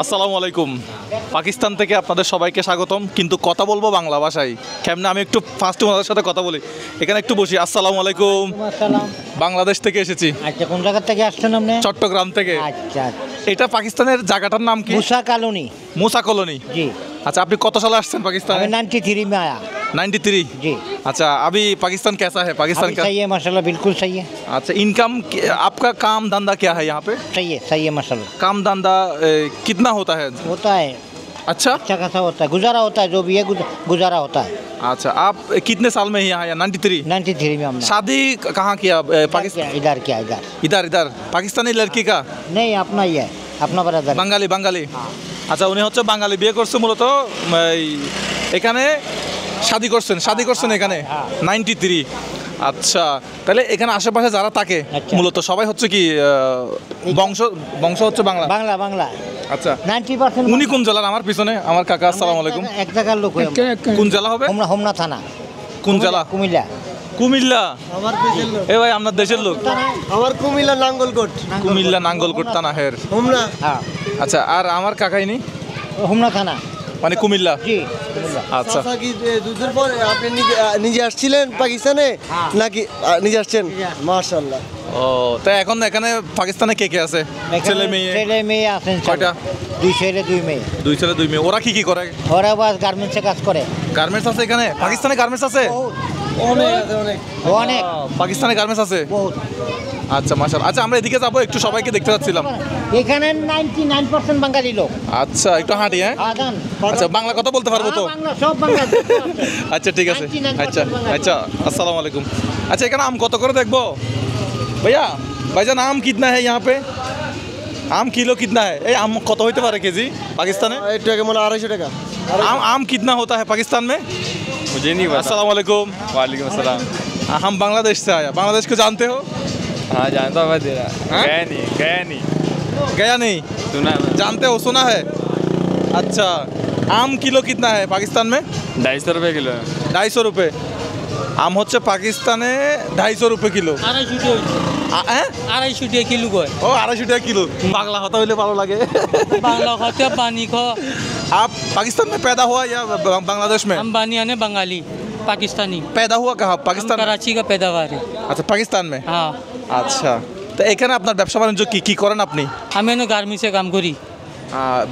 আসসালামু আলাইকুম। পাকিস্তান থেকে আপনাদের সবাইকে স্বাগতম, কিন্তু কথা বলবো বাংলা ভাষায়। কেমনে আমি একটু ফার্স্ট ওনাদের সাথে কথা বলি, এখানে একটু বসি। আসসালামু আলাইকুম। আসসালাম। বাংলাদেশ থেকে এসেছি। আচ্ছা, কোন জায়গা থেকে আসছেন আপনি? চট্টগ্রাম থেকে। আচ্ছা, এটা পাকিস্তানের জায়গাটার নাম কি? মুসা কলোনি। মুসা কলোনি। জি। अच्छा, আপনি কত সালে আসছেন পাকিস্তানে? मैं 93 में आया। 93। जी। अच्छा, अभी पाकिस्तान कैसा है? पाकिस्तान अभी का सही है माशाल्लाह, बिल्कुल सही है। अच्छा, इनकम आपका काम धंधा क्या है यहाँ पे? सही है माशाल्लाह। काम धंधा कितना होता है? होता है, अच्छा अच्छा खासा होता है, गुजारा होता है, जो भी है गुजारा होता है। अच्छा, आप कितने साल में यहाँ आया? 93। 93 में हमने शादी कहाँ किया? पाकिस्तान। इधर किया इधर। इधर पाकिस्तानी लड़की का? नहीं, अपना ही है, अपना ब्रदर। বাঙালি। আচ্ছা, উনি হচ্ছে বাঙালি, বিয়ে করছে মূলত এখানে শাদি করছেন এখানে 93। আচ্ছা, তাহলে এখানে আশেপাশে যারা থাকে আচ্ছা। মূলত সবাই হচ্ছে কি বংশ হচ্ছে বাংলা? বাংলা। আচ্ছা, 90% উনি কোন জেলার? আমার পিছনে আমার কাকা। আসসালামু আলাইকুম। এক জায়গার লোক। কোন জেলা হবে? হোমনা থানা। কোন জেলা? কুমিল্লা। আমার দেশের লোক। এ ভাই, আপনার দেশের লোক? আমার কুমিল্লা নাঙ্গলকোট। কুমিল্লা নাঙ্গলকোট থানাহের। হোমনা। হ্যাঁ, আচ্ছা, আর আমার কাকাইনি হোমনা থানা। মানে কুমিল্লা। জি, কুমিল্লা। আচ্ছা, চাচা কি দুধের পর আপনি নিজে আসছিলেন পাকিস্তানে নাকি নিজে আসছেন? মাশাআল্লাহ। ও, তাই এখন এখানে পাকিস্তানে কে কে আছে? ছেলে মেয়ে আছেন কয়টা? 2 ছেলে 2 মেয়ে। 2 ছেলে 2 মেয়ে। ওরা কি করে? ওরা বাস গার্মেন্টসে কাজ করে। গার্মেন্টস আছে এখানে? পাকিস্তানে গার্মেন্টস আছে? অনেক পাকিস্তানে গার্মেন্টস আছে? বহুত। আচ্ছা, মাশাআল্লাহ। আচ্ছা, আমরা এদিকে যাবো, একটু সবাইকে দেখতে যাচ্ছিলাম। এখানে 99% বাঙালি লোক। আচ্ছা, একটু হাঁটি। হ্যাঁ, আদান। আচ্ছা, বাংলা কথা বলতে পারবো তো? বাংলা, সব বাংলা। আচ্ছা, ঠিক আছে। 99% বাঙালি। আচ্ছা, আসসালামু আলাইকুম। আচ্ছা, এখানে আম কত করে দেখবো ভাইয়া? ভাইজান, আম কিতনা है यहाँ पे? আম কিলো কিতনা है? এই আম কত হইতে পারে কেজি পাকিস্তানে? একটু আগে মনে 250 টাকা। आम कितना होता है पाकिस्तान में? मुझे नहीं पता। अस्सलाम वालेकुम। वालेकुम अस्सलाम। हम बांग्लादेश से आया। बांग्लादेश को जानते हो? हाँ जानता हूँ, तेरा हाँ? गया नहीं गया नहीं? सुना है। जानते हो, सुना है? अच्छा, आम किलो कितना है पाकिस्तान में? 250 रुपये किलो है। 250 रुपये। आम হচ্ছে পাকিস্তানে 250 রুপে কিলো। 250 টাকা কিলো কয়। ও, 250 টাকা কিলো। বাংলা কথা হইলে ভালো লাগে। बांग्ला खाते पानी खो। आप पाकिस्तान में पैदा हुआ या बांग्लादेश में? हम बानियाने बंगाली पाकिस्तानी। पैदा हुआ कहाँ? हम पाकिस्तान में? कराची का पैदावार है। আচ্ছা, পাকিস্তান में। हाँ, আচ্ছা, তো এখানে আপনার ব্যবসা বাণিজ্য কি করেন আপনি? আমি এনে গার্মেন্টসে কাম করি।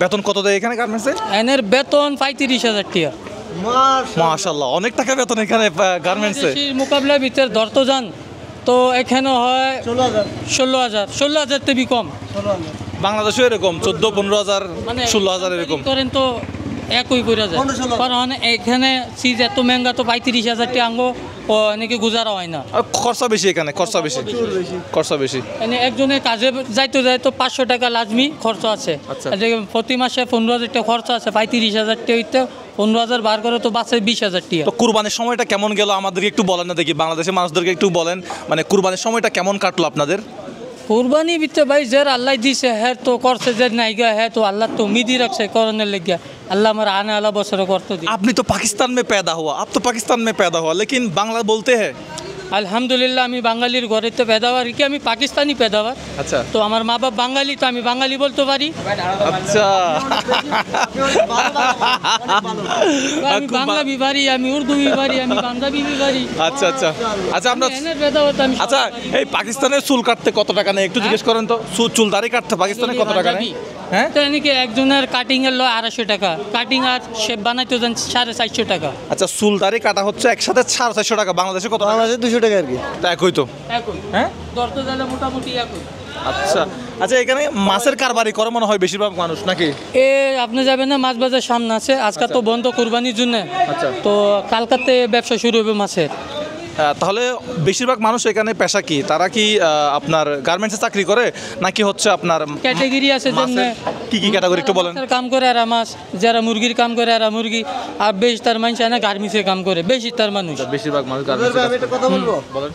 বেতন কত দেয় এখানে গার্মেন্টসে? এনের বেতন 35,000 টাকা। মাশাআল্লাহ, অনেক টাকা বেতন এখানে গার্মেন্টসে। দেশের মোকাবিলার ভিতরে ধরতে যান তো এখানে হয় 16,000 তে কম। বাংলাদেশে এরকম 14-15,000, 16,000 এরকম করেন তো একই করে যায়। 15-16,000 কারণ এখানে চিজ এত মেঙ্গা তো 35,000 টাকা আঙ্গো এনেকে গুজারা হয় না। আর খরচা বেশি এখানে, খরচা বেশি। এনে একজনের কাজে যাইতো 500 টাকা লাজমি খরচ আছে। আচ্ছা। আর যে প্রতি মাসে 15,000 টাকা খরচ আছে, 35,000 টাকা হইতে 15,000 বার করে তো বাঁচে 20,000 টাকা। তো কুরবানির সময়টা কেমন গেল আমাদেরকে একটু বলেন না দেখি, বাংলাদেশের মানুষদেরকে একটু বলেন, মানে কুরবানির সময়টা কেমন কাটলো আপনাদের? কুরবানি ভিতরে ভাই যার আল্লাহ দিছে হ্যাঁ তো করছে, যে নাই গা হ্যাঁ তো আল্লাহ তো উম্মিদই রাখছে করণের লেগে। আল্লাহ আমার আনে আলা বছরে করতে দিই। আপনি তো পাকিস্তান में पैदा हुआ, आप तो पाकिस्तान में पैदा हुआ, लेकिन बांग्ला बोलते हैं? আলহামদুলিল্লাহ, আমি বাঙালির ঘরেতে পেদাবার কি, আমি পাকিস্তানি পেদাবার। আচ্ছা তো আমার মা বাপ বাঙালি, তো আমি বাঙালি বলতে পারি। আচ্ছা, আমি বাংলা বিভারি, আমি উর্দু বিভারি, আমি পাঞ্জাবি বিভারি। আচ্ছা আচ্ছা আচ্ছা, আমরা এনের পেদাবার আমি আচ্ছা, এই পাকিস্তানের চুল কাটতে কত টাকা নেয় একটু জিজ্ঞেস করেন তো? চুল দাড়ি কাটতে পাকিস্তানে কত টাকা নেয়? হ্যাঁ, তো এনেকে একজনের কাটিং এর 250 টাকা, কাটিং আর শেপ বানাইতে যান 450 টাকা। আচ্ছা, চুল দাড়ি কাটা হচ্ছে একসাথে 450 টাকা। বাংলাদেশে কত টাকা? বাংলাদেশে 200 টাকা আর কি। তা একই তো। এখন হ্যাঁ, ধরতে গেলে মোটামুটি এখন আচ্ছা আচ্ছা, এখানে মাছের কারবারি করে মনে হয় বেশিরভাগ মানুষ নাকি? এ আপনি যাবেন না, মাছ বাজার সামনে আছে, আজকে তো বন্ধ কুরবানির জন্য। আচ্ছা। তো কালকাতে ব্যবসা শুরু হবে মাছের। তাহলে বেশিরভাগ মানুষ এখানে পেশা কি? তারা কি আপনার গার্মেন্টসে চাকরি করে নাকি হচ্ছে আপনার ক্যাটাগরি আছে, যেমন কি ক্যাটাগরি একটু বলেন? কাম করে আর মাছ, যারা মুরগির কাম করে আর মুরগি, আর বেশি তার মানুষ না গার্মেন্টসে কাম করে, বেশি তার মানুষ। বেশিরভাগ মানুষ আমি একটা কথা বলবো। বলেন।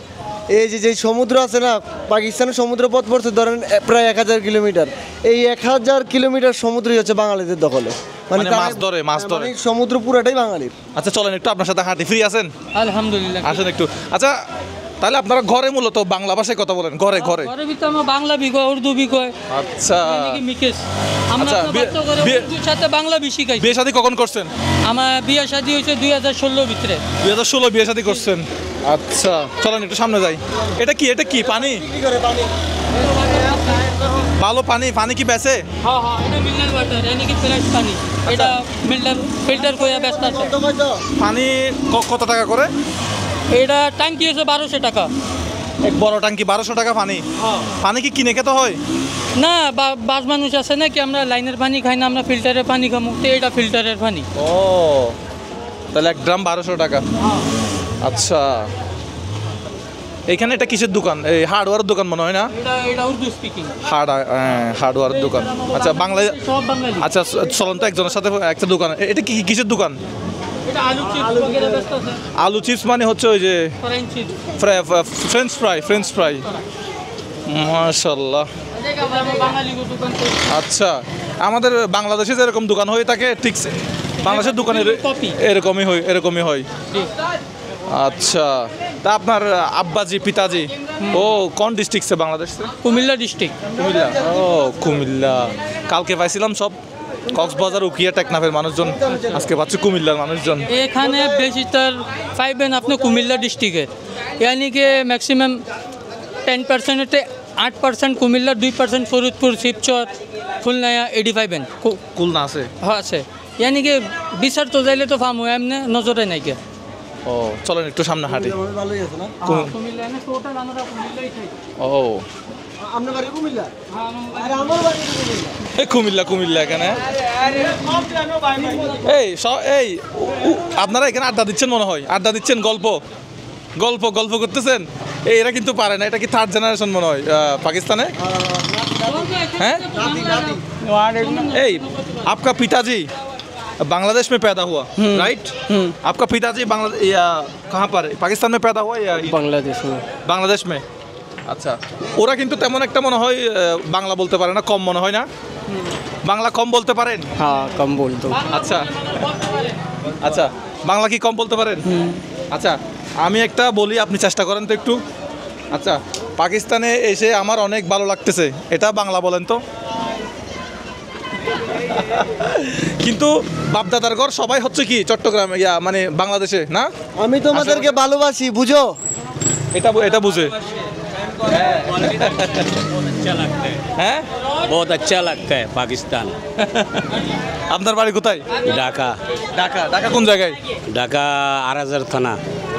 এই যে সমুদ্র আছে না, পাকিস্তানের সমুদ্র পথ পড়ছে ধরেন প্রায় 1000 কিলোমিটার। এই 1000 কিলোমিটার সমুদ্রই হচ্ছে বাঙালিদের দখলে। মানে তারা- মাছ ধরে মানে সমুদ্র পুরাটাই বাঙালির। আচ্ছা, চলেন একটু আপনার সাথে হাঁটি। ফ্রি আছেন? আলহামদুলিল্লাহ। আসেন একটু। আচ্ছা, তাহলে আপনারা ঘরে মূলত বাংলা ভাষায় কথা বলেন, ঘরে ঘরে? ঘরের ভিতরে আমার বাংলা বিকয়, উর্দু বিকয়, আচ্ছা মিকেশ। আমরা আচ্ছা, তো বাচ্চা করে বিয়ে- উর্দুর সাথে বাংলা বেশি খাই। বিয়ে শাদী কখন করছেন? আমার বিয়ে শাদী হয়েছে 2016 ভিতরে। 2016 বিয়ে শাদী করছেন। আচ্ছা চলেন একটু সামনে যাই। এটা কি, এটা কি পানি? ভালো পানি, পানি কি বেচে? হ্যাঁ হ্যাঁ, এটা মিনারেল ওয়াটার, यानी कि ফ্রেশ পানি। এটা ফিল্টার করে ব্যস্ত আছে। পানি কত টাকা করে? এটা ট্যাঙ্কি হচ্ছে 1200 টাকা। এক বড় ট্যাঙ্কি 1200 টাকা পানি? পানি কি কিনে খেতে হয়? না, বাস মানুষ আছে না কি, আমরা লাইনের পানি খাই না, আমরা ফিল্টারের পানি খামু, তো এটা ফিল্টারের পানি। ও তাহলে 1 ড্রাম 1200 টাকা। আচ্ছা এইখানে এটা কিসের দোকান? এই হার্ডওয়্যারের দোকান মনে হয় না? এটা উর্দু স্পিকিং। হার্ডওয়্যারের দোকান। আচ্ছা বাংলা, সব বাঙালি। আচ্ছা চলন তো একজনের সাথে একটা দোকান। এটা কি কিসের দোকান? এটা আলু চিপস বগেরা ব্যস্ত আছে। আলু চিপস মানে হচ্ছে ওই যে ফ্রেঞ্চ চিপস। French fry. মাশাআল্লাহ। এটা আমার বাঙালি দোকান তো। আচ্ছা আমাদের বাংলাদেশে যেরকম দোকান হয়ে থাকে ঠিক বাংলাদেশের দোকানের কপি। এরকমই হয়। আচ্ছা তা আপনার আব্বাজি পিতাজি ও কোন ডিস্ট্রিক্টসে বাংলাদেশে? কুমিল্লা ডিস্ট্রিক্ট। কুমিল্লা। ও কুমিল্লা। কালকে পাইছিলাম সব কক্সবাজার উকিয়া টেকনাফের মানুষজন, আজকে পাচ্ছি কুমিল্লার মানুষজন। এখানে বেশিরভাগ পাইবেন আপনি কুমিল্লা ডিস্ট্রিক্টের, यानी कि ম্যাক্সিমাম 10%-এ 8% কুমিল্লা, 2% ফরিদপুর, শিবচর, খুলনা, এডি পাইবেন। খুলনা আছে? হ্যাঁ আছে, यानी कि বিচার তো যাইলে তো ফার্ম হয়, এমনি নজরে নাই কে। ও চলেন একটু সামনে হাঁটি। ভালোই আছে না? কুমিল্লা এনে টোটাল আমরা কুমিল্লাই থাকি। ও আপনার বাড়ি কুমিল্লা? আরে আমার বাড়ি কুমিল্লা। এই কুমিল্লা এখানে। এই আপনারা এখানে আড্ডা দিচ্ছেন মনে হয়, আড্ডা দিচ্ছেন, গল্প করতেছেন। এরা কিন্তু পারে না, এটা কি 3rd জেনারেশন মনে হয় পাকিস্তানে? हैं? आपका पिताजी बांग्लादेश में पैदा हुआ, राइट? आपका पिताजी कहाँ पर पाकिस्तान में पैदा हुआ या बांग्लादेश में? আচ্ছা ওরা কিন্তু তেমন একটা মনে হয় বাংলা বলতে পারে না, কম মনে হয় না? বাংলা কম বলতে পারেন? हाँ कम बोल दो। আচ্ছা আচ্ছা বাংলা কি কম বলতে পারেন? আচ্ছা আমি একটা বলি, আপনি চেষ্টা করেন তো একটু। আচ্ছা পাকিস্তানে এসে আমার অনেক ভালো লাগতেছে, এটা বাংলা বলেন তো। কিন্তু বাপদাদার ঘর সবাই হচ্ছে কি চট্টগ্রামে, মানে বাংলাদেশে না? আমি তোমাদেরকে ভালোবাসি, বুঝো? এটা বুঝে। হ্যাঁ बहुत अच्छा लगता है पाकिस्तान। আপনার বাড়ি কোথায়? ढाका। ঢাকা কোন জায়গায়? ढाका आराजर थाना।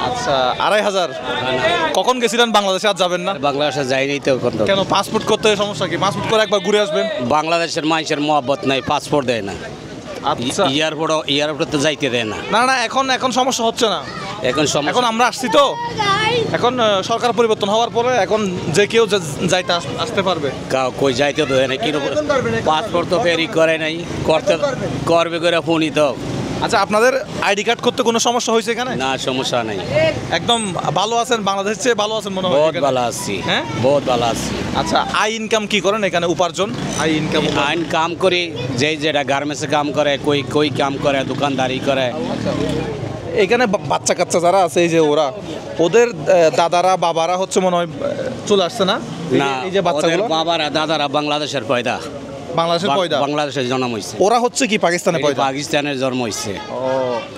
আচ্ছা 2500। কখন গেছিলেন বাংলাদেশে, আর যাবেন না? বাংলাদেশে যাইনি তো এখন। কেন, পাসপোর্ট করতে সমস্যা কি? পাসপোর্ট করে একবার ঘুরে আসবেন। বাংলাদেশের মানুষের মহব্বত নাই, পাসপোর্ট দেয় না। আচ্ছা এয়ারপোর্টে তো যাইতে দেয় না। না এখন সমস্যা হচ্ছে না। এখন এখন আমরা আসছি তো, এখন সরকার পরিবর্তন হওয়ার পরে এখন যে কেউ যাইতে আসতে পারবে। কই যাইতে দেয় না, কিন্তু পাসপোর্ট তো ফেরি করে নাই, করবে করে ফোনই তো। আচ্ছা আপনাদের আইডি কার্ড করতে কোনো সমস্যা হয়েছে এখানে? না সমস্যা নাই, একদম ভালো আছেন, বাংলাদেশের চেয়ে ভালো আছেন মনে হয় বহুত এখানে? ভালো আছি। হ্যাঁ বহুত ভালো আছি। আচ্ছা আই ইনকাম কি করেন এখানে, উপার্জন? আই ইনকাম আইন কাম করি, যেটা গার্মেন্টসে কাম করে, কই কাম করে, দোকানদারি করে। এখানে বাচ্চা কাচ্চা যারা আছে, এই যে ওদের দাদারা বাবারা হচ্ছে মনে হয় চলে আসছে না? না, এই যে বাচ্চাগুলো ওদের বাবারা দাদারা বাংলাদেশের পয়দা, বাংলাদেশের পয়দা, বাংলাদেশের জন্ম হয়েছে। ওরা হচ্ছে কি পাকিস্তানে পয়দা? পাকিস্তানের জন্ম হয়েছে।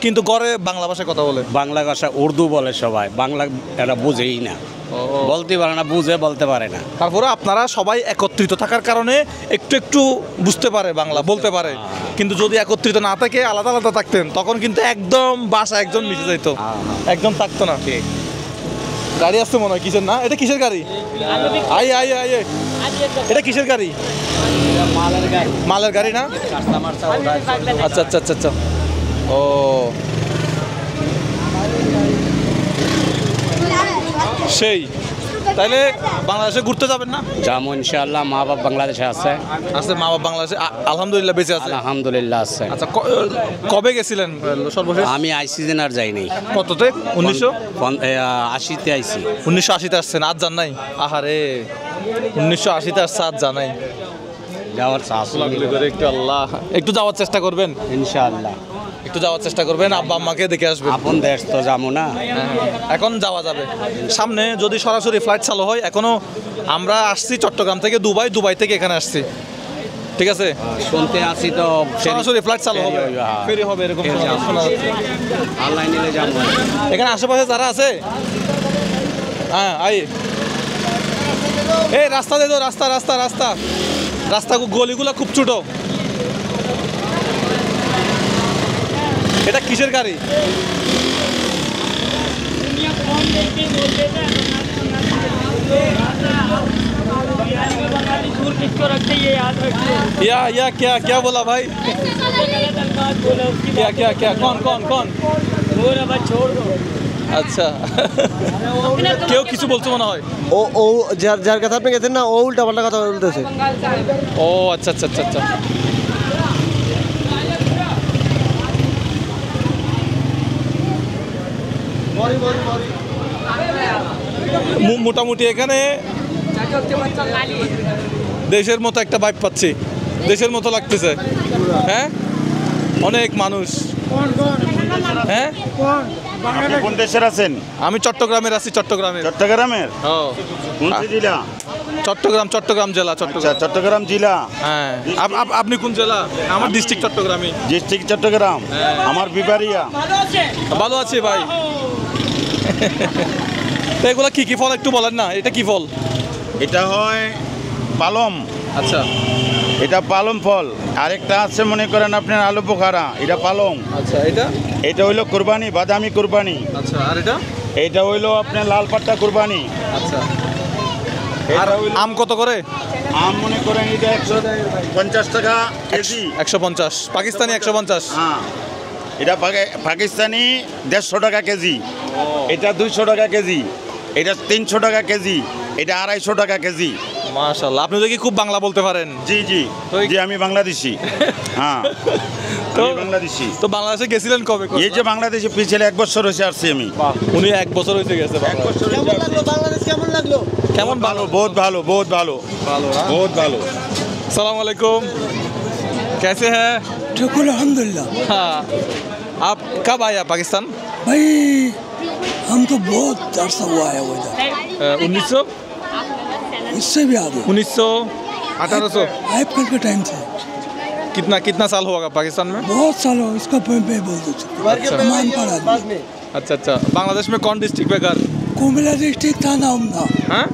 কিন্তু ঘরে বাংলা ভাষায় কথা বলে? বাংলা ভাষা উর্দু বলে সবাই, বাংলা এরা বুঝেই না, বলতে পারে না, বলতে পারে না। তারপরে আপনারা সবাই একত্রিত থাকার কারণে একটু বুঝতে পারে, বাংলা বলতে পারে। কিন্তু যদি একত্রিত না থাকে, আলাদা আলাদা থাকতেন, তখন কিন্তু একদম বাসা একজন মিশে যাইতো, একদম থাকতো না। ঠিক। গাড়ি আসছে মনে হয় কিসের, না এটা কিসের গাড়ি? আই এটা কিসের গাড়ি? মালের গাড়ি না? আচ্ছা ও সেই তাইলে বাংলাদেশে ঘুরতে যাবেন না? যাবো ইনশাআল্লাহ, মা বাপ বাংলাদেশে আছে। মা বাপ বাংলাদেশে আলহামদুলিল্লাহ বেঁচে আছে? আলহামদুলিল্লাহ আছে। আচ্ছা কবে গেছিলেন সর্বশেষ? আমি আইসি দিন আর যাইনি। কততে? 1980-তে আইসি। 1980-তে আসছেন, আজ যান নাই? আহারে 1980-তে আসছে, আজ জানাই। যাওয়ার চাষ একটু আল্লাহ একটু যাওয়ার চেষ্টা করবেন ইনশাআল্লাহ। একটু যাওয়ার চেষ্টা করবেন, আব্বা আম্মাকে দেখে আসবেন। আপন দেশ তো যাবো না। এখন যাওয়া যাবে, সামনে যদি সরাসরি ফ্লাইট চালু হয়। এখনো আমরা আসছি চট্টগ্রাম থেকে দুবাই, দুবাই থেকে এখানে আসছি, ঠিক আছে। শুনতে আসি তো সরাসরি ফ্লাইট চালু হবে, ফেরি হবে এরকম শোনা যাচ্ছে। আল্লাহ নিলে যাবো। এখানে আশেপাশে যারা আছে, হ্যাঁ আই এই রাস্তা দে তো, রাস্তা রাস্তা রাস্তা রাস্তা গলিগুলো খুব ছোট। এটা কিসের গাড়ি? या क्या क्या बोला भाई? क्या क्या क्या कौन कौन कौन? আচ্ছা কেউ কিছু বলছে মনে হয়। ও ও যার যার কথা আপনি গেছেন না, ও উল্টা পাল্টা কথা বলতেছে। ও আচ্ছা আচ্ছা আচ্ছা আচ্ছা। মোটামুটি এখানে দেশের মতো একটা ভাইব পাচ্ছি, দেশের মতো লাগতেছে। হ্যাঁ অনেক মানুষ। হ্যাঁ কোন দেশের আছেন? আমি চট্টগ্রামের আছি, চট্টগ্রামের। চট্টগ্রামের কোন জেলা? চট্টগ্রাম, চট্টগ্রাম জেলা, চট্টগ্রাম। চট্টগ্রাম জেলা। হ্যাঁ আপনি কোন জেলা? আমার ডিস্ট্রিক্ট চট্টগ্রামই। ডিস্ট্রিক্ট চট্টগ্রাম। আমার বিবারিয়া। ভালো আছি ভাই। তো এগুলো কি কি ফল একটু বলেন না, এটা কি ফল? এটা হয় পালম। আচ্ছা এটা পালম ফল। আরেকটা আছে মনে করেন আপনার আলু বোখারা, এটা পালং। আচ্ছা এটা এটা হইলো কুরবানি, বাদামি কুরবানি। আচ্ছা আর এটা? এটা হইলো আপনার লাল পাট্টা কুরবানি। আচ্ছা আর আম কত করে? আম মনে করেন এটা 150 টাকা কেজি। 150, পাকিস্তানি 150। হ্যাঁ এটা পাকিস্তানি 150 টাকা কেজি। এটা 200 টাকা কেজি। এটা 300 টাকা কেজি। এটা 250 টাকা কেজি। মাশাআল্লাহ, আপনি দেখি খুব বাংলা বলতে পারেন। জি জি জি, আমি বাংলাদেশি। হ্যাঁ তো আমি বাংলাদেশি। তো বাংলাদেশে গেছিলেন কবে? এই যে বাংলাদেশে পিছলে 1 বছর হয়েছে আসছি আমি। উনি 1 বছর হয়েছে গেছে। কেমন লাগলো বাংলাদেশ, কেমন লাগলো? কেমন? ভালো, বহুত ভালো, বহুত ভালো, ভালো না? বহুত ভালো। अस्सलाम वालेकुम, कैसे हैं? शुक्र अल्हम्दुलिल्लाह। हाँ, आप कब आया पाकिस्तान? भाई हम तो बहुत अरसा हुआ है वो इधर, 1900, इससे भी आगे 1900, 1800? आईपीएल के टाइम से कितना कितना साल होगा पाकिस्तान में? बहुत साल हो इसका मैं बोल दो मान पड़ा आदमी। अच्छा अच्छा, बांग्लादेश में कौन डिस्ट्रिक्ट पे घर? कुमिल्ला डिस्ट्रिक्ट था नाम था, हाँ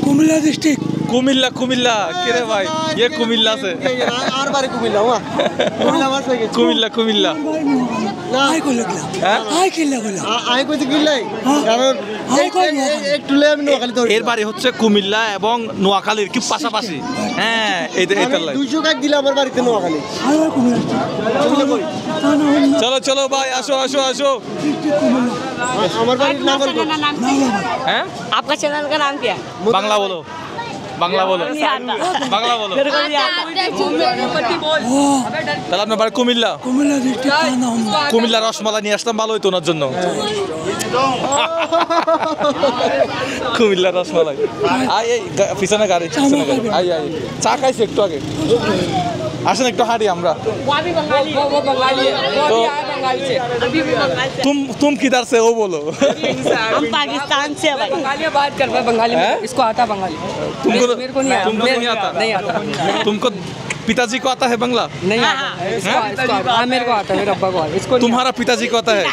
कुमिल्ला डिस्ट्रिक्ट। कुमिल्ला, कुमिल्ला किरे भाई, ये कुमिल्ला से। আর বারে কুমিল্লা ওয়া কুমিল্লা মাছ হয়ে গেছে। कुमिल्ला कुमिल्ला। आई को लगला হ্যাঁ? आई के लगला আই কইতে কিল্লাই কারণ একটু লে আমি নোয়াখালী ধরি। এর বাড়ি হচ্ছে কুমিল্লা এবং নোয়াখালীর কি পাশাপাশি। হ্যাঁ এইটা আমি 200 কাক দিলে আমার বাড়িতে নোয়াখালী। आया कुमिल्ला চলো চলো ভাই, আসো আসো আসো। আমার বাড়ির নাঙ্গলকোট। হ্যাঁ आपका चैनल का नाम क्या है? বাংলা বলো, বাংলা বলো, বাংলা বলো। मेरे को नहीं आता। তাহলে আপনার বাড়ি কুমিল্লা? कुमिल्ला डिस्ट्रिक्ट था नाम था। কুমিল্লা রসমালাই নিয়ে আসলাম, ভালো হইতো ওনার জন্য। কুমিল্লা রসমালাই। আই এই পিছনে গাড়ি, পিছনে গাড়ি। আই আই চা খাইছি একটু আগে। আসেন একটু হাঁটি আমরা। वो अभी बंगाली है, वो बंगाली है, वो तो- अभी आया बंगाल से, अभी भी बंगाल से। तुम किधर से हो बोलो? हम पाकिस्तान से है भाई। बंगाली में बात कर रहा है, बंगाली हैं? में इसको आता बंगाली। तुमको मेरे को नहीं आता। तुमको नहीं आता? नहीं आता। तुमको पिताजी को आता है बांग्ला? नहीं आता। इसको आता। हाँ मेरे को आता है, मेरे अब्बा को आता है। इसको नहीं तुम्हारा पिताजी को आता है?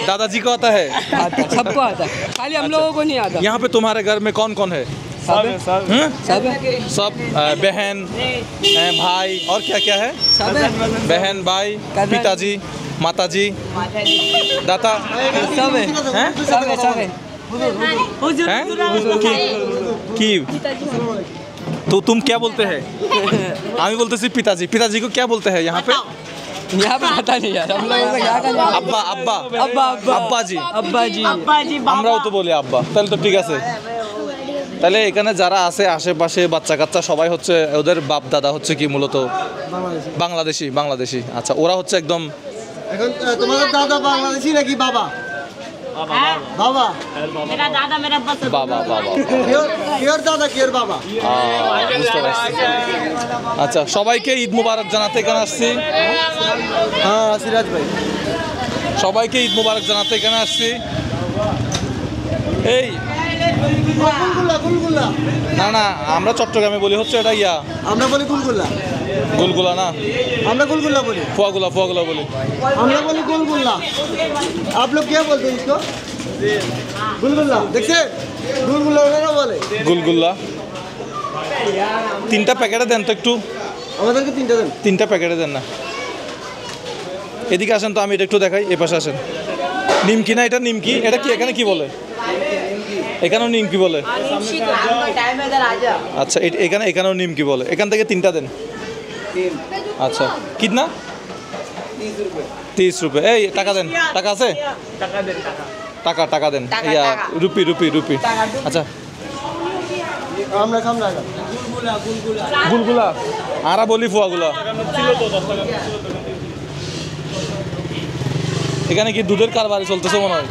दादाजी को आता है? आता। सबको आता है, खाली हम लोगों को नहीं आता। यहाँ पे तुम्हारे घर में कौन कौन है? सब है, हैं? सब है, सब बहन, भाई और क्या क्या है? सब है, बहन, भाई, पिताजी, माताजी, दाता, सब है, हैं? सब है, सब है। हैं? की तो तुम क्या बोलते हैं? आमी बोलते सी पिताजी। पिताजी को क्या बोलते हैं यहाँ पे? यहाँ पे पता नहीं यार, हम लोगों को क्या करना। अब्बा, अब्बा, अब्बा, अब्बा, अब्बा जी। अब्बा जी। আমরাও তো বলি আব্বা। তাহলে তো ঠিক আছে। তাহলে এখানে যারা আছে আশেপাশে বাচ্চা কাচ্চা সবাই হচ্ছে ওদের বাপ দাদা হচ্ছে কি মূলত বাংলাদেশি। বাংলাদেশি, আচ্ছা। ওরা হচ্ছে একদম এখন তোমাদের দাদা বাংলাদেশি নাকি বাবা? বাবা मेरा दादा मेरा बस বাবা বাবা কিওর দাদা কিওর বাবা বুঝতে পারছি। আচ্ছা, সবাইকে ঈদ মুবারক জানাতে এখানে আসছি। হ্যাঁ সিরাজ ভাই সবাইকে ঈদ মুবারক জানাতে এখানে আসছি। এই গুলগুলা গুলগুলা না না, আমরা চট্টগ্রামে বলি হচ্ছে এটা ইয়া আমরা বলি গুলগুলা গুলগুলা না, আমরা গুলগুলা বলি ফুয়াগুলা বলি। আমরা বলি গুলগুলা आप लोग क्या बोलते हैं इसको गुलगुल्ला देखिए गुलगुल्ला ওনারা বলে গুলগুল্লা। 3টা প্যাকেটে দেন তো একটু, আমাদেরকে 3টা দেন। 3টা প্যাকেটে দেন না। এদিকে আসেন তো, আমি এটা একটু দেখাই, এ পাশে আসেন। নিমকি না, এটা নিমকি, এটা কি এখানে কি বলে? এখানেও নিমকি বলে। আচ্ছা, এখানেও নিমকি বলে। এখান থেকে 3টা দেন। আচ্ছা, কিতনা? 30 रुपये। এই টাকা দেন, টাকা আছে? টাকা দেন, ইয়া রুপি। আচ্ছা, আমরা খাম না গুলগুলা আরা বলি ফুয়াগুলা। এখানে কি দুধের কারবারি চলতেছে মনে হয়?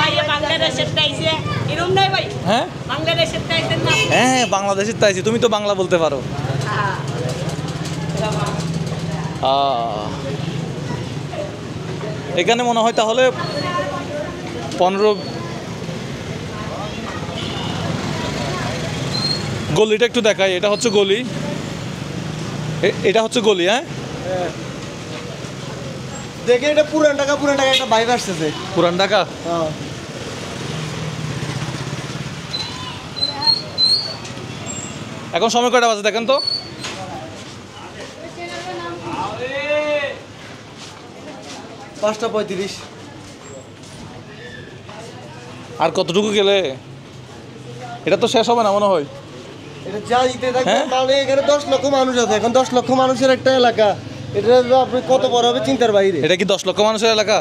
भाई ये बांग्लादेश से आइছে এরকম নাই ভাই হ্যাঁ বাংলাদেশ থেকে আইছেন না হ্যাঁ, বাংলাদেশের তাইছি, তুমি তো বাংলা বলতে পারো। এখানে মনে হয় তাহলে 15 গলিটা একটু দেখাই। এটা হচ্ছে গলি, এটা হচ্ছে গলি। হ্যাঁ, দেখে এটা পুরান ঢাকা একটা ভাইব আসতেছে। পুরান ঢাকা। হ্যাঁ এখন সময় কয়টা বাজে দেখেন তো? 5:35। আর কতটুকু গেলে এটা তো শেষ হবে না মনে হয়। এটা যা দিতে থাকে হ্যাঁ? মানে এখানে 10 লক্ষ মানুষ আছে, এখন 10 লক্ষ মানুষের একটা এলাকা, এটা আপনি কত বড় হবে চিন্তার বাইরে। এটা কি 10 লক্ষ মানুষের এলাকা?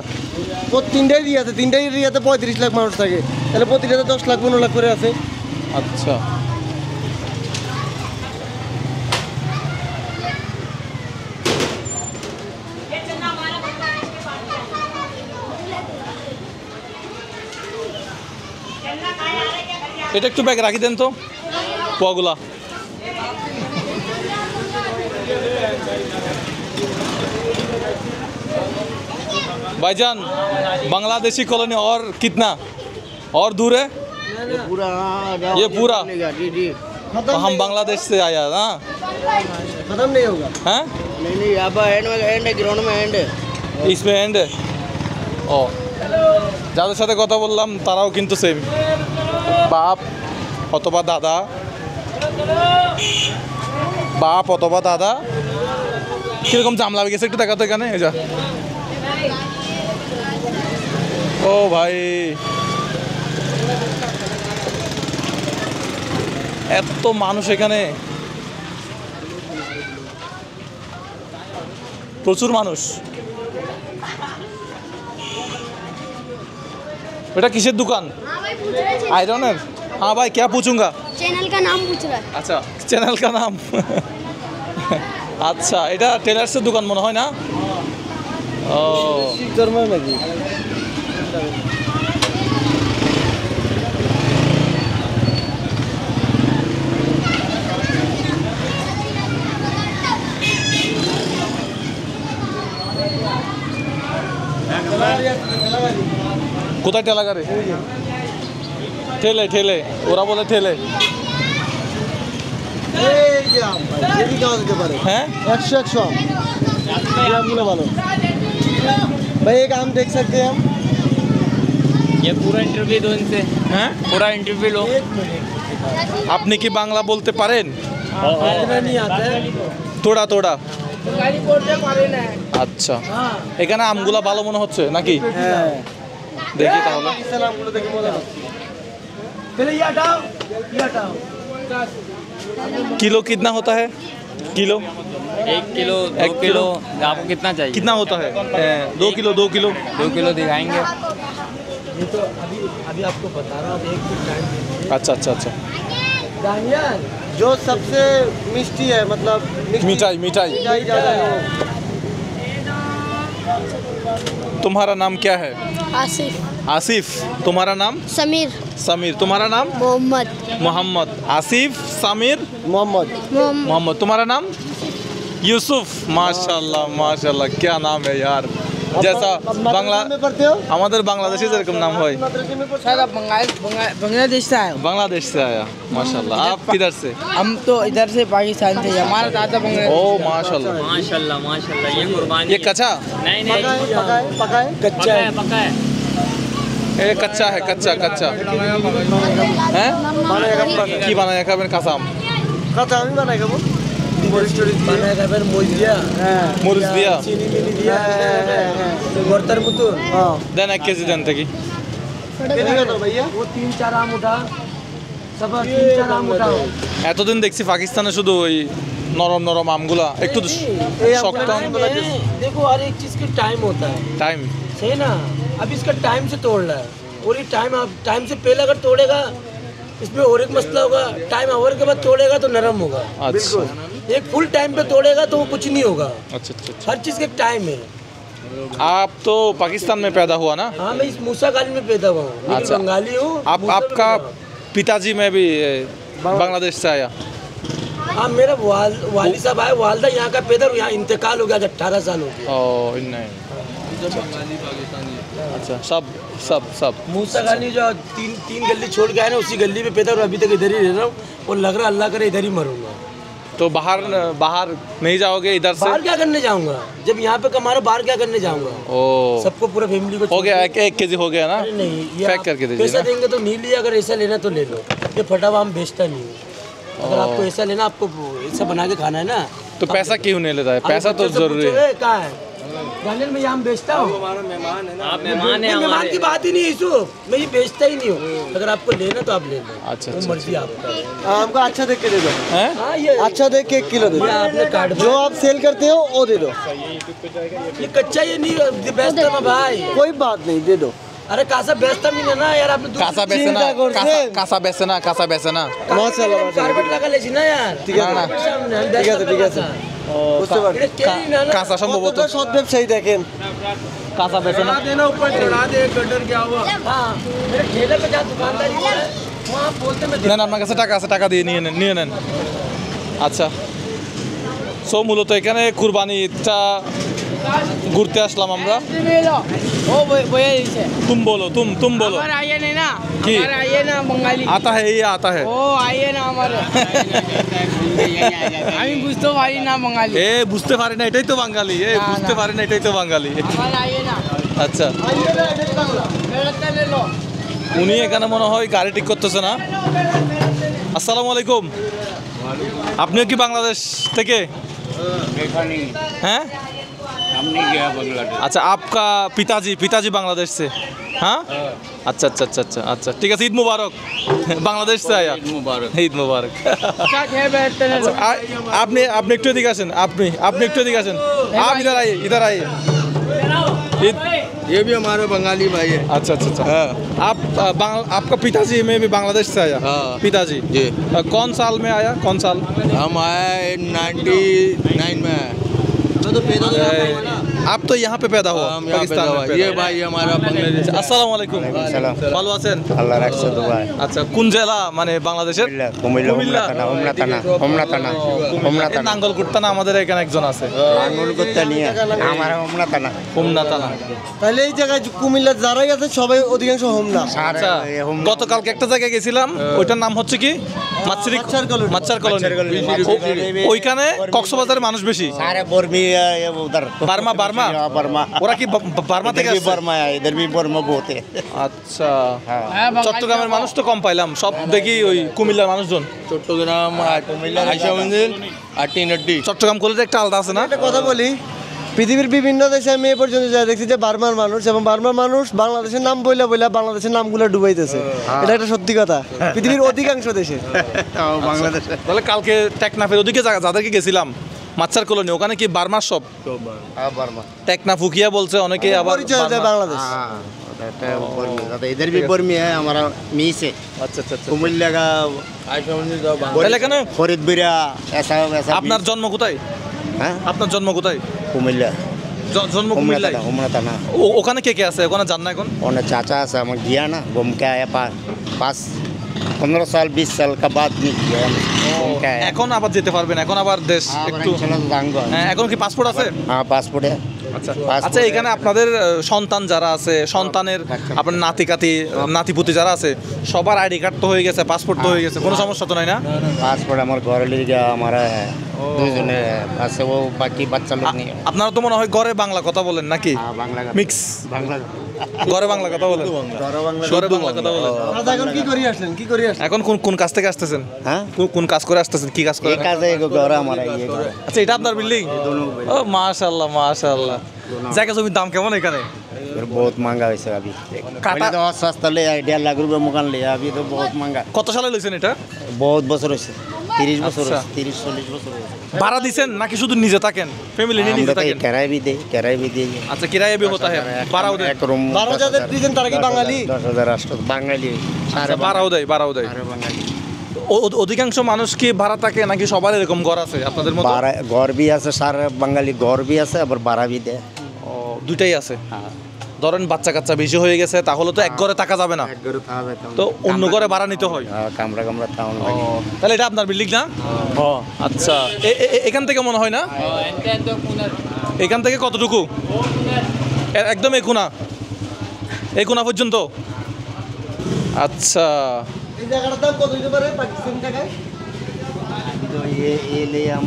তিনটাই এরিয়াতে 35 লাখ মানুষ থাকে, তাহলে প্রতিটাতে 10 লাখ 15 লাখ করে আছে। আচ্ছা, এটা একটু ব্যাগ রাখি দেন তো পোয়াগুলা। भाईजान, बांग्लादेशी कॉलोनी और कितना और दूर है? ये पूरा तो हम बांग्लादेश से आया ना। खत्म नहीं होगा। हैं? नहीं यहाँ पर एंड है ग्राउंड में एंड है। इसमें एंड है। ও, যাদের সাথে কথা বললাম তারাও কিন্তু সেম, বাপ অথবা দাদা, কিরকম জাম লাগে গেছে একটু দেখাতো এখানে। এই যা, ও ভাই, এত মানুষ এখানে, প্রচুর মানুষ। बेटा किसर दुकान? आयरनर। हाँ भाई, क्या पूछूंगा? चैनल का नाम पूछ रहा है। अच्छा, चैनल का नाम। अच्छा, এটা টেলার্সের দোকান মনে হয় না? ও, জর্মান নাকি? কোথায় ঠেলা গাড়ি? ঠেলে ওরা বলে ঠেলে। এই যে আম ভাই, যদি খাওয়া যেতে পারে। হ্যাঁ, 100 आम। ये আমগুলো ভালো भाई। एक आम देख सकते हैं हम। ये पूरा इंटरव्यू दो इनसे। হ্যাঁ, पूरा इंटरव्यू लो। আপনি কি বাংলা বলতে পারেন? इतना नहीं आता है। তোড়া আচ্ছা, এখানে আমগুলা ভালো মনে হচ্ছে নাকি? হ্যাঁ, দেখি তাহলে। পাকিস্তান আমগুলো দেখে মনে হচ্ছে। पहले ये हटाओ। किलो कितना होता है? किलो 1 किलो 2 एक किलो आपको कितना चाहिए? कितना होता है? 2 किलो 2 किलो 2 किलो दिखाएंगे। ये तो अभी आपको बता रहा हूँ। एक टाइम अच्छा अच्छा अच्छा, जो सबसे मिष्टी है, मतलब मिठाई मिठाई ज़्यादा है वो। तुम्हारा नाम क्या है? आसिफ, आसिफ। तुम्हारा नाम? समीर, समीर। तुम्हारा नाम? मोहम्मद, मोहम्मद। आसिफ, समीर, मोहम्मद। मोहम्मद। तुम्हारा नाम? यूसुफ। माशाल्लाह माशाल्लाह, क्या नाम है यार। जैसा बांग्ला में पढ़ते हो? हमारे बांग्लादेशी যেরকম नाम হয়। सर आप बांग्लादेश से आए हो? बांग्लादेश से आया। माशाल्लाह। आप किधर से? हम तो इधर से पाकिस्तान से, हमारा दादा बांग्लादेश। ओ माशाल्लाह माशाल्लाह माशाल्लाह, ये कुर्बानी ये कच्चा? नहीं नहीं, पकाए कच्चा है, पका है। ये कच्चा है, कच्चा कच्चा हैं? কি বানায় খাবেন? কাঁচা আম, কাঁচা আমি বানাই খাবো। মরিচ টরিচ বানাই খাবেন, মরিচ দিয়া, হ্যাঁ মরিচ দিয়া চিনি মিনি দিয়া, হ্যাঁ ভর্তার মতো। হ্যাঁ দেন 1 কেজি দেন থেকে। এদিকে তো ভাইয়া, ও 3-4 আম উঠা, সব 3-4 আম উঠাও। এতদিন দেখছি পাকিস্তানে শুধু ওই নরম নরম আমগুলা, একটু শক্ত আম। देखो हर एक चीज का टाइम होता है, টাইম सही ना। अब इसका टाइम से तोड़ रहा है, और ये टाइम आप टाइम से पहले अगर तोड़ेगा इसमें और एक मसला होगा, टाइम आवर के बाद तोड़ेगा तो नरम होगा। अच्छा एक फुल टाइम पे तोड़ेगा तो वो कुछ नहीं होगा। अच्छा अच्छा अच्छा। हर चीज का एक टाइम है। आप तो पाकिस्तान में पैदा हुआ ना? हाँ मैं इस मूसा गाली में पैदा हुआ हूँ, लेकिन अच्छा। बंगाली हूँ। आप मूसा में आपका पैदा हुआ। पिताजी में भी बांग्लादेश से आया? हाँ मेरा वाली साहब आए, वालदा यहाँ का पैदा, यहाँ इंतकाल हो गया, 18 साल हो गया। ओ नहीं। अच्छा सब सब सब मूसा गाली जो तीन गली छोड़ के आए ना, उसी गली में पैदा हुआ, अभी तक इधर ही रह रहा हूँ, और लग रहा अल्लाह करे इधर ही मरूंगा। तो बाहर बाहर नहीं जाओगे इधर से? बाहर क्या करने जाऊंगा, जब यहाँ पे कमा रहा हूँ, बाहर क्या करने जाऊंगा। ओ सबको पूरा फैमिली को हो गया, 1 केजी हो गया ना? अरे नहीं, ये पैक आप करके दीजिए पैसा ना। देंगे तो नहीं लिया, अगर ऐसा लेना तो ले लो। ये फटा हुआ आम बेचता नहीं हूँ। अगर आपको ऐसा लेना, आपको ऐसा बना के खाना है ना, तो पैसा क्यों नहीं लेता है? पैसा तो जरूरी है। कहाँ है गार्डन में, ये आम बेचता हूँ। आप मेहमान है मेहमान हमारे। की बात ही नहीं है यूसुफ, मैं ये बेचता ही नहीं हूँ। अगर आपको लेना तो आप ले लो, अच्छा वो अच्छा मर्जी आपका। हमको अच्छा देख के दे दो। हैं? हाँ ये अच्छा देख के 1 किलो दे दो। आपने काट जो आप सेल करते हो वो दे दो, ये कच्चा, ये नहीं बेचता मैं भाई। कोई बात नहीं, दे दो। अरे कासा बेचता नहीं है ना यार, आपने কাঁচা বেচে না, কাঁচা বেচে না, কাঁচা বেচে না। মাশাআল্লাহ মাশাআল্লাহ। कार्पेट लगा ले ना यार, ঠিক আছে না, सामने हम ঠিক আছে, बेचता ঠিক আছে। বুঝতে পারছি। এটা কেনি না না, কাঁচা সম্ভবত কতটা সৎ ব্যবসায়ী দেখেন। কাঁচা বেচে না। देना ऊपर चढ़ा दे, गटर क्या हुआ। हाँ मेरे ठेले पे जहाँ दुकानदारी है वहाँ बोलते मैं নেন, আপনার কাছে টাকা আছে, টাকা দিয়ে নিয়ে নেন। আচ্ছা, সো মূলত এখানে কুরবানিটা ঘুরতে আসলাম আমরা। ओ भैया से तुम बोलो, तुम बोलो। हमारा आइए नहीं ना, की? हमारा आइए ना बंगाली। आता है, ये आता है। ओ आइए ना हमारे। আমি বুঝতে পারি না বাঙালি। এ বুঝতে পারি না, এটাই তো বাঙালি। এ না, বুঝতে না। পারি না, এটাই তো বাঙালি। हमारा आइए ना, আচ্ছা, मेरा ले लो। উনি এখানে মনে হয় গাড়ি ঠিক করতেছে না। আসসালামু আলাইকুম। আপনিও কি বাংলাদেশ থেকে? हैं? अच्छा, आपका पिताजी बांग्लादेश से? हाँ अच्छा अच्छा अच्छा अच्छा अच्छा, ठीक है। ईद मुबारक। बांग्लादेश से आया। ईद मुबारक। आपने একটু এদিকে আসেন, আপনি একটু এদিকে আসেন। आप इधर आइए। ये भी हमारा बंगाली भाई है। अच्छा अच्छा अच्छा। आपका पिताजी में भी बांग्लादेश से आया? पिताजी जी। कौन साल में आया, कौन साल? हम आए 99 में आए। आप तो यहाँ पे पैदा हुआ? हम यहाँ पैदा हुआ। ये भाई हमारा बांग्लादेश। আসসালামু আলাইকুম। ভালো আছেন? আল্লাহ রাখছে দুবাই। আচ্ছা, কোন জেলা মানে বাংলাদেশের? কুমিল্লা হোমনা থানা। নাঙ্গলকোট থানা, আমাদের এখানে একজন আছে। নাঙ্গলকোট নিয়ে আমার হোমনা থানা। তাহলে এই জায়গায় কুমিল্লার যারাই আছে সবাই অধিকাংশ হোমনা। আচ্ছা, গতকালকে একটা জায়গায় গেছিলাম, ওইটার নাম হচ্ছে কি? মাচ্ছার কলোনি। ওইখানে কক্সবাজারের মানুষ বেশি। सारे बर्मी उधर বার্মা। ওরা কি বার্মা থেকে আসছে? बर्मा है, इधर भी बर्मा बहुत है। আচ্ছা, চট্টগ্রামের মানুষ তো কম পাইলাম, সব দেখি ওই কুমিল্লার মানুষজন। চট্টগ্রাম আয়শা মন্দির আটিনড্ডি। চট্টগ্রাম কলেজে একটা আলাদা আছে না? একটা কথা বলি, পৃথিবীর বিভিন্ন দেশে আমি এ পর্যন্ত যা দেখছি যে বার্মার মানুষ এবং বার্মার মানুষ বাংলাদেশের নাম বইলা বাংলাদেশের নামগুলো ডুবাইতেছে। এটা একটা সত্যি কথা পৃথিবীর অধিকাংশ দেশে। বাংলাদেশে তাহলে কালকে টেকনাফের ওদিকে যাদেরকে গেছিলাম, মাচ্ছার কলোনি, ওখানে কি বার্মার সব? बर्मा টেকনা ফুকিয়া বলছে অনেকে, আবার পরিচয় দেয় বাংলাদেশ। इधर भी बर्मी है हमारा मी से। আচ্ছা আচ্ছা আচ্ছা। कुमिल्ला का আয়শা মন্দির তাহলে এখানে फरीदबिरा ऐसा वैसा আপনার জন্ম কোথায়? हाँ আপনার জন্ম কোথায়? कुमिल्ला। জন্ম কুমিল্লায়? उमरा थाना ওখানে কে কে আছে? ওখানে যান না এখন? उन्हें चाचा से हम गया ना घूम के आया पास 15 साल 20 साल का बाद नहीं गया घूम के आया এখন আবার যেতে পারবেন? এখন আবার দেশ একটু चलो जाऊंगा হ্যাঁ, এখন কি পাসপোর্ট আছে? हाँ पासपोर्ट है আচ্ছা Passport আচ্ছা, এখানে আপনাদের সন্তান যারা আছে, সন্তানের আপনার নাতিপুতি যারা আছে, সবার আইডি কার্ড তো হয়ে গেছে, পাসপোর্ট তো হয়ে গেছে, কোনো সমস্যা তো নাই না? पासपोर्ट हमारे घर ले गया हमारा है दो जने बस वो बाकी बच्चा लोग नहीं है আপনারা তো মনে হয় ঘরে বাংলা কথা বলেন নাকি? हाँ बांग्ला का মিক্স बांग्ला ঘরে বাংলা কথা বলেন? ঘরে বাংলা কথা বলেন। এখন কি করি আসলেন, কি করি আসলেন? এখন কোন কাজ থেকে আসতেছেন? हाँ কোন কাজ করে আসতেছেন? কি কাজ করেন? एक आज एक घर हमारा ये घर আচ্ছা, এটা আপনার বিল্ডিং? ও মাশাআল্লাহ মাশাআল্লাহ। জায়গা জমির দাম কেমন এখানে? फिर बहुत महंगा वैसे अभी काटा- पहले तो बहुत सस्ता ले 1.5 लाख रुपए मकान लिया अभी तो बहुत महंगा কত সালে লইছেন এটা? बहुत बছর হয়েছে 30 বছর আচ্ছা। 30-40 বছর হয়েছে ভাড়া দিছেন নাকি শুধু নিজে থাকেন? ফ্যামিলি নিয়ে নিজে আমরা তো থাকেন? किराया भी दे अच्छा किराया भी होता है, भाड़ाও দেয়? एक रूम 12,000 দিয়েছেন, তারা কি বাঙালি? 10,000 রাষ্ট্র বাঙালি আচ্ছা, ভাড়াও দেয়? সারে বাঙালি অধিকাংশ মানুষ কি ভাড়া থাকে নাকি সবার এরকম ঘর আছে আপনাদের মতো? ঘর भी আছে সারে বাঙালি ঘর भी আছে আবার ভাড়া भी দেয় ও, দুইটাই আছে। ধরেন বাচ্চা কাচ্চা বেশি হয়ে গেছে, তাহলে তো এক ঘরে থাকা যাবে না, এক ঘরে থাকা যায় তো অন্য ঘরে ভাড়া নিতে হয়। কামরা টাউন ও, তাহলে এটা আপনার বিল্ডিং না? আচ্ছা, এখান থেকে মনে হয় না? এখান থেকে কতটুকু? একদম এই কোনা পর্যন্ত? আচ্ছা, এই জায়গাটার দাম কত হতে পারে পাকিস্তানি টাকায়? तो ये ले हम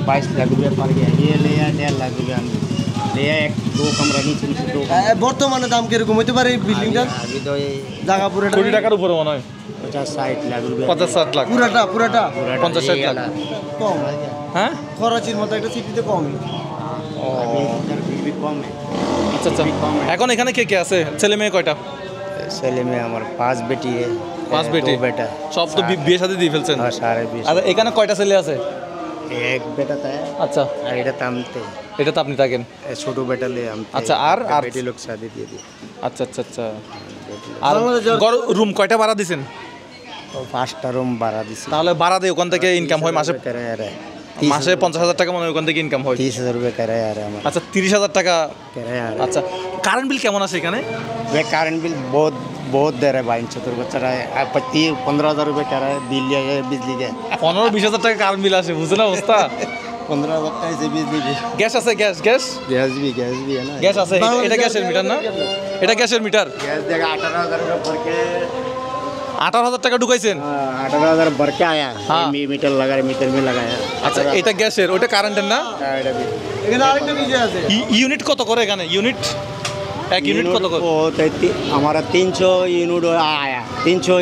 22 लाख रुपया पड़ गया ये ले 1.5 लाख रुपया हम ले एक दो कमरा नीचे दो বর্তমানে দাম কিরকম হতে পারে এই বিল্ডিংটার? अभी तो ये জায়গা পুরোটা কোটি টাকার উপরে মনে হয়। 50-60 लाख रुपया 50-60 লাখ? পুরাটা 50-60 লাখ? কম। হ্যাঁ, করাচির মতো একটা সিটিতে কমই। अभी इधर भी कम है আচ্ছা আচ্ছা। এখন এখানে কে কে আছে? ছেলে মেয়ে কয়টা? सेले में हमारे 5 बेटी है 5 বেটি? 2 बेटा সব তো বিয়ে শাদী দিয়ে ফেলছেন? हाँ सारे भी আর এখানে কয়টা ছেলে আছে? एक बेटा था আচ্ছা, और এটা তামতে এটা তো আপনি থাকেন? ছোট বেটা ले हम अच्छा, আর बेटी लोग शादी दिए दी আচ্ছা আচ্ছা আচ্ছা। আর রুম কয়টা ভাড়া দিছেন? तो 5টা রুম ভাড়া দিছি তাহলে ভাড়া দিয়ে ওখান থেকে ইনকাম হয় মাসে? किराया रहा মাসে 50,000 টাকা মনে হয় ওখান থেকে ইনকাম হয়। 30,000 रुपये किराया रहा हमारा আচ্ছা, 30,000 টাকা। किराया रहा আচ্ছা, কারেন্ট বিল কেমন আছে এখানে? वे कारेंट बिल बहुत दे रहे भाई चतुर बच्चा रहा है 15,000 रुपये किराया बिल लिया है बिजली का 15-20,000 টাকা কারেন্ট বিল আসে, বুঝছেন অবস্থা? 15,000 का से बिजली बिल গ্যাস আছে? গ্যাস गैस भी है ना গ্যাস আছে? এটা গ্যাসের মিটার না? এটা গ্যাসের মিটার? गैस देगा 18,000 रुपये भर के 18,000 টাকা ঢুকাইছেন? 18,000 भर के आया हाँ। मीटर लगा मीटर में लगाया আচ্ছা, এটা গ্যাসের, ওটা কারেন্টের না? এখানে আরেকটা নিজে আছে। ইউনিট কত করে এখানে? ইউনিট এক ইউনিট কত করে? हमारा 300 यूनिट आया 300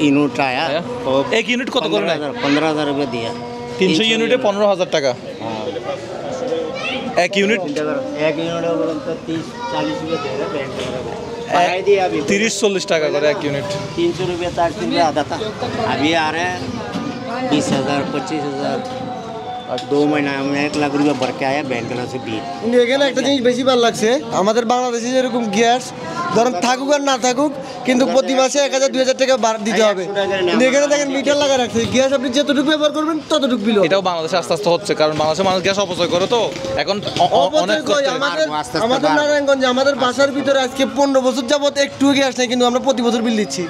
यूनिट आया तो এক ইউনিট কত করে নেয়? 15,000 रुपये दिया 300 ইউনিটে 15,000 টাকা এক ইউনিট? एक यूनिट तो 30-40 रुपये दे रहे बैंक बढ़ाई दिया अभी 30-40 টাকা করে এক ইউনিট। 300 रुपये 400 रुपये आता था अभी आ रहे हैं 20,000 25,000 और 2 महीना में 1 लाख रुपये भर के आया बैंक से बिल কিন্তু এখানে একটা জিনিস বেশি ভালো লাগছে, আমাদের বাংলাদেশে যেরকম গ্যাস ধরেন থাকুক আর না থাকুক, কিন্তু প্রতি মাসে 1,000-2,000 টাকা দিতে হবে। কিন্তু এখানে দেখেন মিটার লাগা রাখছে, গ্যাস আপনি যতটুকু ব্যবহার করবেন ততটুকু বিল। এটাও বাংলাদেশে আস্তে আস্তে হচ্ছে, কারণ বাংলাদেশের মানুষ গ্যাস অপচয় করে, তো এখন অনেক কষ্ট। আমাদের নারায়ণগঞ্জে আমাদের বাসার ভিতরে আজকে 15 বছর যাবত একটু গ্যাস নেই, কিন্তু আমরা প্রতি বছর বিল দিচ্ছি।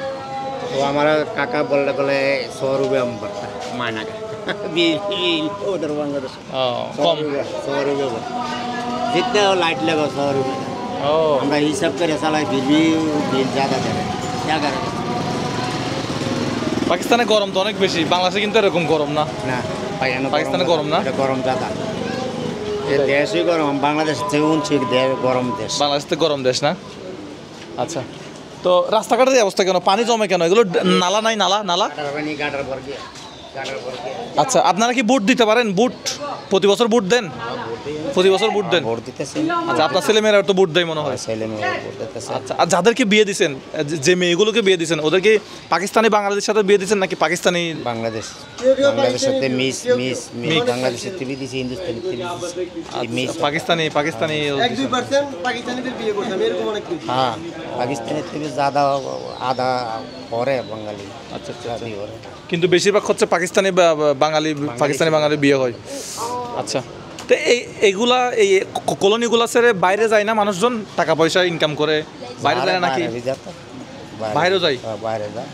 तो हमारा काका बोले 100 रुपये हम भरता है महीना का बिल उधर बांग्लादेश कम 100 रुपये जितने लाइट लगा 100 रुपये हमारा हिसाब करे साला फिर भी बिल ज़्यादा दे रहे क्या करें পাকিস্তানে গরম তো অনেক বেশি, বাংলাদেশে কিন্তু এরকম গরম না। ना পাকিস্তানে গরম না? गरम ज़्यादा ये देश ही गरम हम बांग्लादेश से उनसे गरम देश বাংলাদেশ তো গরম দেশ না? আচ্ছা, তো রাস্তাঘাটের এই অবস্থা কেন? পানি জমে কেন? এগুলো নালা নাই? নালা गाटर भर गया আচ্ছা, আপনারা কি বুট দিতে পারেন? বুট প্রতি বছর বুট দেন? প্রতি বছর বুট দেন? ভোট দিতেছে আচ্ছা, আপনার ছেলেমেয়েরা তো বুট দেয় মনে হয়? ছেলে মেয়ে ভোট দিতেছে আচ্ছা, আর যাদেরকে বিয়ে দিচ্ছেন, যে মেয়েগুলোকে বিয়ে দিচ্ছেন, ওদেরকে পাকিস্তানি বাংলাদেশের সাথে বিয়ে দিচ্ছেন নাকি পাকিস্তানি? বাংলাদেশের সাথে মিস বাংলাদেশের টিভি দিছি হিন্দুস্তানি টিভি মিস পাকিস্তানি 1-2% পাকিস্তানিদের বিয়ে করছে, আমি এরকম অনেক কিছু। हाँ पाकिस्तानी टीवी ज़्यादा आधा हो रहे हैं बंगाली আচ্ছা আচ্ছা। शादी हो रहे हैं কিন্তু বেশিরভাগ হচ্ছে পাকিস্তানি বাঙালি, পাকিস্তানি বাঙালি বিয়ে হয়। আচ্ছা, তো এইগুলা এই কলোনিগুলা ছেড়ে বাইরে যায় না মানুষজন, টাকা পয়সা ইনকাম করে বাইরে যায় না নাকি? বাইরেও যায়, বাইরে যায়,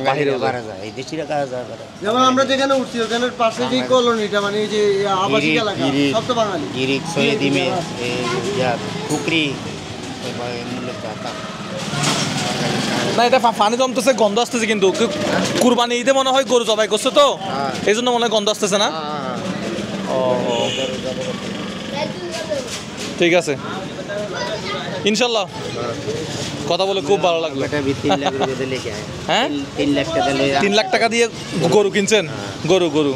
বাইরেও যায়। এই দেশিরা কাজ যায়। যেমন আমরা যেখানে উঠছি ওখানে পাশে যে কলোনিটা মানে এই যে আবাসিক এলাকা সব তো বাঙালি। গিরিক সৈয়দি মে টুকরি না এটা পানি জমতেছে, গন্ধ আসতেছে, কিন্তু কুরবানি ঈদে মনে হয় গরু জবাই করছে তো এই জন্য মনে হয় গন্ধ আসতেছে না? ঠিক আছে ইনশাল্লাহ, কথা বলে খুব ভালো লাগলো। হ্যাঁ 3 লাখ টাকা দিয়ে গরু কিনছেন?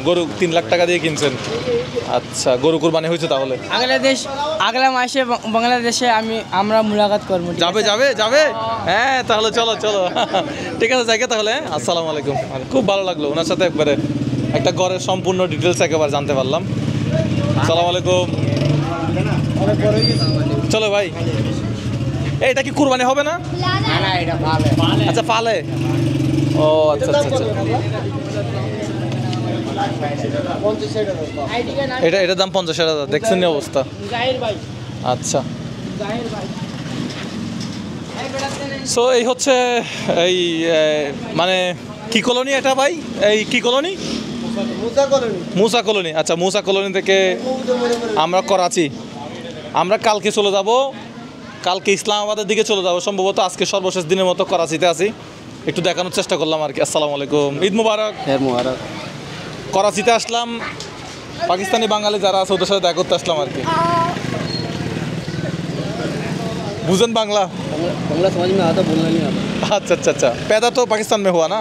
গরু 3 লাখ টাকা দিয়ে কিনছেন। আচ্ছা, গরু কুরবানি হয়েছে তাহলে? আগলা মাসে বাংলাদেশে আমরা মুলাকাত করবো। যাবে হ্যাঁ তাহলে চলো ঠিক আছে যাই তাহলে। আসসালামু আলাইকুম। খুব ভালো লাগলো ওনার সাথে একবারে একটা ঘরের সম্পূর্ণ ডিটেলস একেবারে জানতে পারলাম। আসসালামু আলাইকুম। চলো ভাই, এটা কি কুরবানি হবে না? আচ্ছা ফালে। ও আচ্ছা আচ্ছা, এটার দাম 50,000। দেখছেন অবস্থা? আচ্ছা, সো এই হচ্ছে এই মানে কি কলোনি এটা ভাই? এই কি কলোনি? মুসা কলোনি। আচ্ছা, মুসা কলোনি থেকে আমরা করাচি, আমরা কালকে চলে যাব, কালকে ইসলামাবাদের দিকে চলে যাব সম্ভবত। আজকে সর্বশেষ দিনের মতো করাচিতে আছি, একটু দেখানোর চেষ্টা করলাম আর কি। আসসালামু আলাইকুম, ঈদ মুবারক। করাচিতে আসলাম, পাকিস্তানি বাঙালি যারা আছে ওদের সাথে দেখা করতে আসলাম আর কি। बुझन बांग्ला बांग्ला समझ में आता, बोलना नहीं आता। अच्छा अच्छा अच्छा, पैदा तो पाकिस्तान में हुआ ना?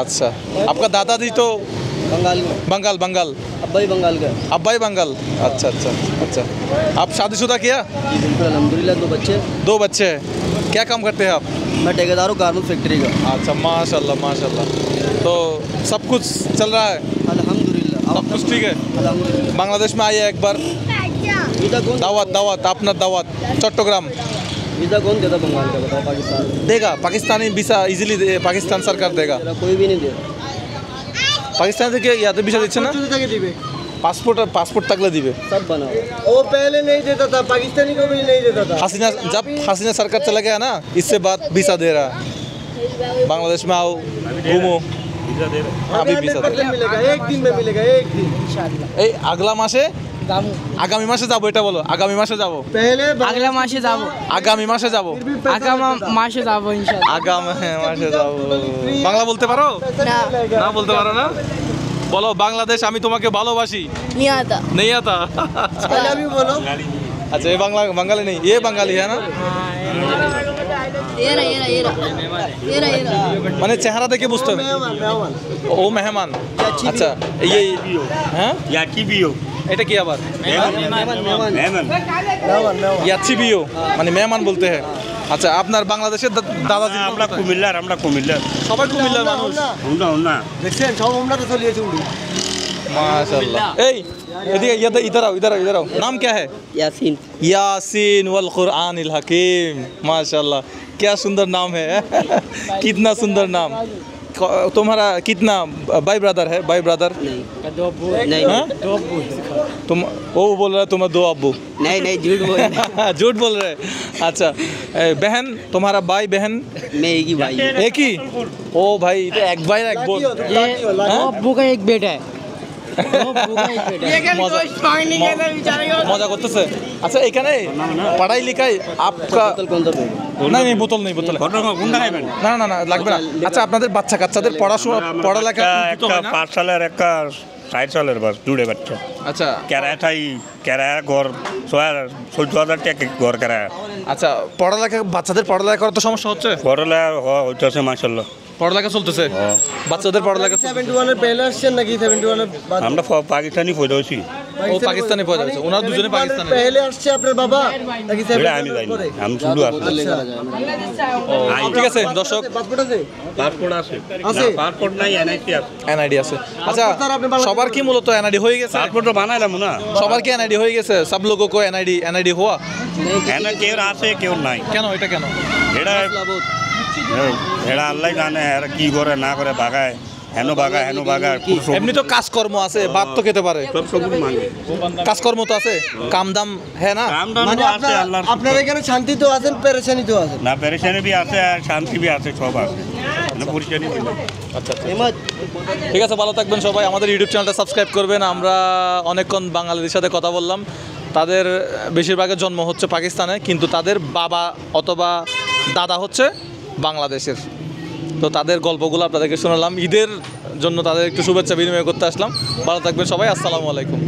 अच्छा, आपका दादाजी तो बंगाल में? बंगाल बंगाल, अब्बाई बंगाल का। अब्बाई बंगाल, अच्छा अच्छा अच्छा। आप शादीशुदा किया? जी बिल्कुल, अल्हम्दुलिल्लाह। दो बच्चे। क्या काम करते हैं आप? मैं ठेकेदार हूँ गारमेंट फैक्ट्री का। अच्छा, माशाल्लाह माशाल्लाह। तो सब कुछ चल रहा है? अल्हम्दुलिल्लाह, सब कुछ ठीक है। बांग्लादेश में आइए एक बार, दावत दावत अपना दावत चट्टग्राम। वीज़ा कौन देता बंगाल का, बताओ? पाकिस्तान देगा, पाकिस्तानी वीज़ा इजीली पाकिस्तान सरकार देगा। कोई भी नहीं दे पाकिस्तान থেকে ইয়াতে ভিসা দিচ্ছে না? पासपोर्ट तक दिवे सब बना हुआ। वो पहले नहीं देता था, पाकिस्तानी को भी नहीं देता था। हसीना, जब हसीना सरकार चला गया ना, इससे बाद वीसा दे रहा। बांग्लादेश में आओ, घूमो, अभी वीसा मिलेगा, एक दिन में मिलेगा, एक दिन এই আগলা মাসে, আগামী মাসে যাবো, এটা বলো। আগামী মাসে যাবো, पहले আগলা মাসে যাব, আগামী মাসে যাবো, আগামী মাসে যাব ইনশাআল্লাহ। আগামী মাসে যাবো। বাংলা বলতে পারো না, না বলতে পারো না? বলো, বাংলাদেশ আমি তোমাকে ভালোবাসি। नहीं आता। नहीं आता? भी बोलो। अच्छा, ये बंगाली नहीं, ये बंगाली है ना? ये रहा মানে চেহারা দেখে বুঝতে হবে। ও মেহমান। আচ্ছা, এই হ্যাঁ ইয়াকিবিও, এটা কি আবার? মেহমান ইয়াচ্ছি বিও মানে মেহমান বলতে হ্যাঁ। আচ্ছা, আপনার বাংলাদেশের দাদাজি? আমরা কুমিল্লার, সবাই কুমিল্লার মানুষ। না দেখছেন সব আমরা তো চলিয়েছি উড়ি। माशाल्लाह। এই এদিকে इधर आओ। नाम क्या है? यासीन। यासीन वल कुरआनिल हकीम। माशाल्लाह, क्या सुंदर नाम है। कितना सुंदर नाम। तुम्हारा कितना भाई ब्रदर है? भाई ब्रदर नहीं, तुम वो बोल रहा है तुम्हारा 2 अब्बू? नहीं झूठ बोल झूठ बोल रहे। अच्छा, बहन तुम्हारा भाई बहन? मैं एक ही भाई। एक ही? ओ भाई, तो एक भाई एक बोल। ये अब्बू का एक बेटा है। মজা করতেছে। আচ্ছা, এখানে পড়াই লিখাই আপকা कौन सा नहीं বোতল নেই, বোতল না না না লাগবে না। আচ্ছা, আপনাদের বাচ্চা কাচ্চাদের পড়ালেখা একটা 5 সালের একটা 60 সালের বাস জুড়ে বাচ্চা। আচ্ছা, কেরায়া ঘর 14,000 টাকা ঘর কেরায়া। আচ্ছা, বাচ্চাদের পড়ালেখা করার তো সমস্যা হচ্ছে? পড়ালেখা হইতেছে মাশাআল্লাহ, পড়ালেখা চলতেছে বাচ্চাদের পড়ালেখা। 71 এর পহলে আসছেন নাকি 71 এর বাদ? আমরা পাকিস্তানি পয়দা হইছি। ও পাকিস্তানি পয়দা হয়েছে, ওনার দুজনে পাকিস্তানি। পহলে আসছে আপনার বাবা নাকি এটা 71 আমি এর জানি পরে? না, আমি শুধু আসছি। ঠিক আছে দর্শক, পাসপোর্ট আছে? পাসপোর্ট আছে? আছে? না, পাসপোর্ট নাই, এনআইডি আছে। এনআইডি আছে। আচ্ছা, সবার কি মূলত এনআইডি হয়ে গেছে? পাসপোর্ট তো বানাইলাম না। সবার কি এনআইডি হয়ে গেছে? সব লোগों को এনআইডি हुआ? এনআইডি কেউ আছে কেউ নাই। কেন এটা কেন? এটা আল্লাহ জানে, এরা কি করে না করে ভাগায়। হেন বাগা এমনি তো কাজকর্ম আছে, ভাত তো খেতে পারে, কাজকর্ম তো আছে, কাম দাম হ্যাঁ না? মানে আপনার এখানে শান্তি তো আছেন, পেরেশানি তো আছেন। না পেরেশানি বি আছে আর শান্তি বি আছে, সব আছে, পরিশানি নেই। আচ্ছা ঠিক আছে, ভালো থাকবেন সবাই। আমাদের ইউটিউব চ্যানেলটা সাবস্ক্রাইব করবেন। আমরা অনেকক্ষণ বাঙালিদের সাথে কথা বললাম। তাদের বেশিরভাগের জন্ম হচ্ছে পাকিস্তানে, কিন্তু তাদের বাবা অথবা দাদা হচ্ছে বাংলাদেশের। তো তাদের গল্পগুলো আপনাদেরকে শোনালাম। ঈদের জন্য তাদের একটু শুভেচ্ছা বিনিময় করতে আসলাম। ভালো থাকবেন সবাই, আসসালামু আলাইকুম।